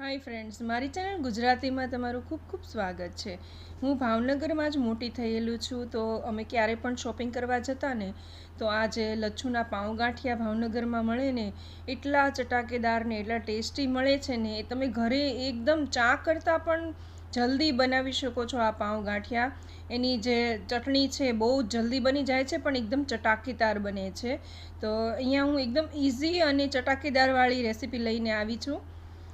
Hi friends, मारी channel Gujarati में तमारू खूब खूब स्वागत है। हूँ भावनगर में ज मोटी थयेलू छूँ, तो अमे क्यारे पण शॉपिंग करवा जता ने तो आज लच्छूना पाव गांठिया भावनगर में मळे ने एटला चटाकेदार ने एटला टेस्टी मळे छे ने तमे घरे एकदम चा करता पण जल्दी बनावी शको छो। आ पाव गांठिया एनी जे चटणी छे बहु जल्दी बनी जाए छे पण एकदम चटाकेदार बने छे। तो अहींया हूँ एकदम इजी अने चटाकेदार वाली रेसिपी लईने आवी छूँ।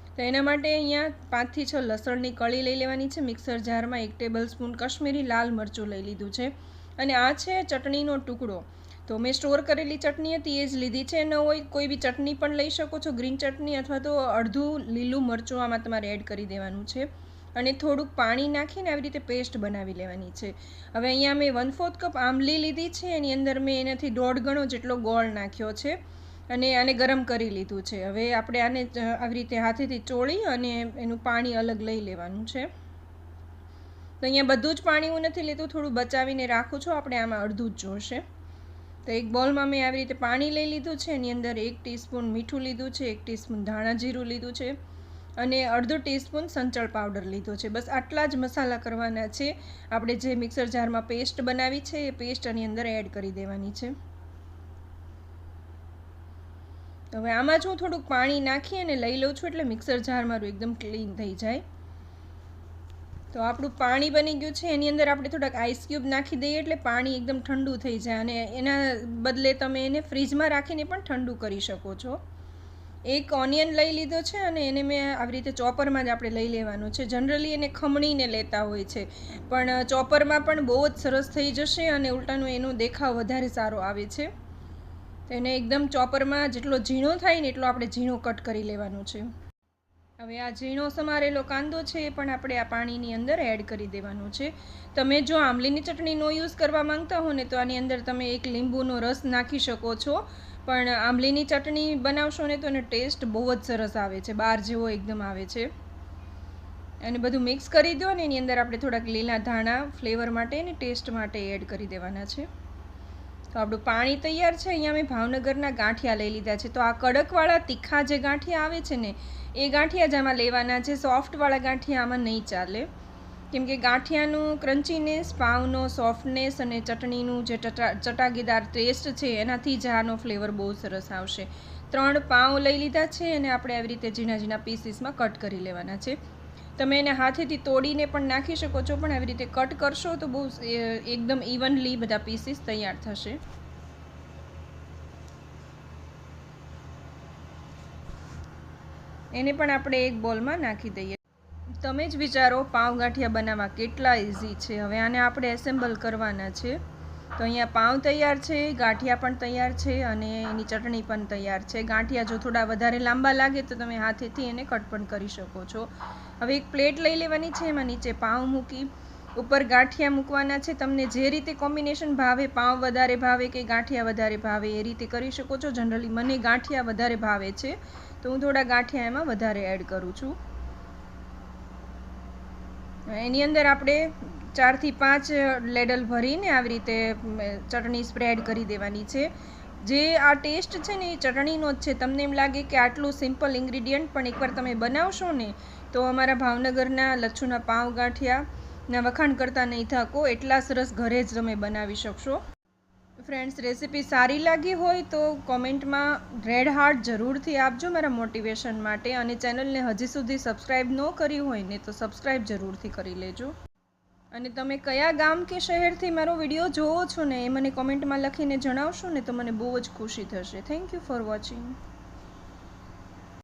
तो एना माटे अहींया 5 થી 6 लसणनी कળી लई लेवानी छे। मिक्सर जार में 1 टेबलस्पून कश्मीरी लाल मरचुं लई लीधुं छे अने आ छे चटणीनो टुकड़ो। तो मैं स्टोर करेली चटणी हती ए ज लीधी छे। न होय कोई बी चटणी पण लई शको छो, ग्रीन चटणी अथवा तो अर्धुं लीलुं मरचुं आमां तमारे एड करी देवानुं छे અને થોડુંક પાણી નાખીને આવી રીતે પેસ્ટ બનાવી લેવાની છે। હવે અહીંયા મેં 1/4 કપ આંબલી લીધી છે, એની અંદર મેં એનાથી 1.5 ગણો જેટલો ગોળ નાખ્યો છે અને આને ગરમ કરી લીધું છે। હવે આપણે આને આવી રીતે હાથેથી ચોળી અને એનું પાણી અલગ લઈ લેવાનું છે। તો અહીંયા બધું જ પાણી હું નથી લેતું, થોડું બચાવીને રાખું છું, આપણે આમાં અડધું જ જોશે। તો એક બોલમાં મેં આવી રીતે પાણી લઈ લીધું છે, એની અંદર 1 ટીસ્પૂન મીઠું લીધું છે, 1 ટીસ્પૂન ધાણા જીરું લીધું છે અને અડધો ટીસ્પૂન સંચળ પાવડર લીધો છે। બસ આટલા જ મસાલા કરવાના છે। આપણે જે મિક્સર જારમાં પેસ્ટ બનાવી છે એ પેસ્ટ આની અંદર એડ કરી દેવાની છે। હવે આમાં જ હું થોડુંક પાણી નાખી અને લઈ લઉં છું, એટલે મિક્સર જાર મારું એકદમ ક્લીન થઈ જાય। તો આપણું પાણી બની ગયું છે, એની અંદર આપણે થોડાક આઈસ ક્યુબ નાખી દઈએ એટલે પાણી એકદમ ઠંડુ થઈ જાય અને એના બદલે તમે એને ફ્રીજમાં રાખીને પણ ઠંડુ કરી શકો છો। एक ऑनियन लई लीधो छे अने एने मैं आवी रीते चॉपर में ज आपणे लई लेवानुं छे। जनरली एने खमणीने लेता होय छे, पण चॉपर में पण बहु ज सरस थई जशे अने उल्टानो एनो देखाव वधारे सारो आवे छे। तो एने एकदम चॉपर में जेटलो झीणो थाय ने एटलो आपणे झीणो कट करी लेवानुं छे। हवे आ झीणो समारेलो कांदो छे ए पण आपणे आ पाणीनी अंदर एड करी देवानुं छे। तमे जो आंबलीनी चटणीनो यूज करवा मांगता हो ने तो आनी अंदर तमे 1 લીંબુનો रस नाखी शको छो, पण आंबलीनी चटणी बनावशो ने तो एनो टेस्ट बहुत ज सरस आवे छे, बार जेवो एकदम आवे छे। अने बधुं मिक्स करी दो ने एनी अंदर आपणे थोड़ाक લીલા धाणा फ्लेवर माटे ने टेस्ट माटे एड करी देवाना छे। तो आपणुं पाणी तैयार छे। अहींया मैं भावनगरना गांठिया लई लीधा छे। तो आ कड़कवाळा तीखा जे गांठिया आवे छे ने ए गांठिया ज आमां लेवाना छे। सॉफ्टवाळा गांठिया आमां नहीं चाले, केम के गांठियानुं क्रंचीनेस, पावनो सॉफ्टनेस अने चटणीनुं जे चटाकेदार टेस्ट छे एनाथी ज आनो फ्लेवर बहु सरस आवशे। 3 पाव लई लीधा छे अने आपणे આવી રીતે ઝીણા ઝીણા પીસીસમાં કટ કરી લેવાના છે। તમે એને હાથેથી તોડીને પણ નાખી શકો છો, પણ આવી રીતે કટ કરશો તો બહુ એકદમ ઇવનલી બધા પીસીસ તૈયાર થશે। એને પણ આપણે એક બોલમાં નાખી દઈએ। તમે જ વિચારો પાવ ગાંઠિયા બનાવવા કેટલા ઇઝી છે। હવે આને આપણે એસેમ્બલ કરવાના છે। તો અહીંયા પાવ તૈયાર છે, ગાંઠિયા પણ તૈયાર છે અને એની ચટણી પણ તૈયાર છે। ગાંઠિયા જો થોડા વધારે લાંબા લાગે તો તમે હાથેથી એને કટ પણ કરી શકો છો। હવે એક પ્લેટ લઈ લેવાની છે, એમાં નીચે પાવ મૂકી ઉપર ગાંઠિયા મૂકવાના છે। તમને જે રીતે કોમ્બિનેશન ભાવે, પાવ વધારે ભાવે કે ગાંઠિયા વધારે ભાવે એ રીતે કરી શકો છો। જનરલી મને ગાંઠિયા વધારે ભાવે છે, તો હું થોડા ગાંઠિયા એમાં વધારે એડ કરું છું। એની અંદર આપણે 4 થી 5 લેડલ ભરીને આવી રીતે ચટણી સ્પ્રેડ કરી દેવાની છે। જે આ ટેસ્ટ છે ને એ ચટણીનો જ છે। તમને એમ લાગે કે આટલું સિમ્પલ ઇન્ગ્રીડિયન્ટ, પણ એકવાર તમે બનાવશો ને તો અમારા ભાવનગરના લચ્છુના પાવ ગાંઠિયાના વખાણ કરતા નહીં થાકો, એટલા સરસ ઘરે જ તમે બનાવી શકશો। फ्रेंड्स, रेसिपी सारी लगी होय तो कॉमेंट में रेड हार्ट जरूर थी आपजो मारा मोटिवेशन माटे, अने चेनल ने हजी सुधी सब्सक्राइब न करी होय ने तो सब्सक्राइब जरूर थी करी लेजो। अने तमे कया गाम के शहर थी मारो विडियो जोवो छो ने ए मने कॉमेंट में लखीने जणावशो ने तो मने बहु ज खुशी थशे। Thank you for watching.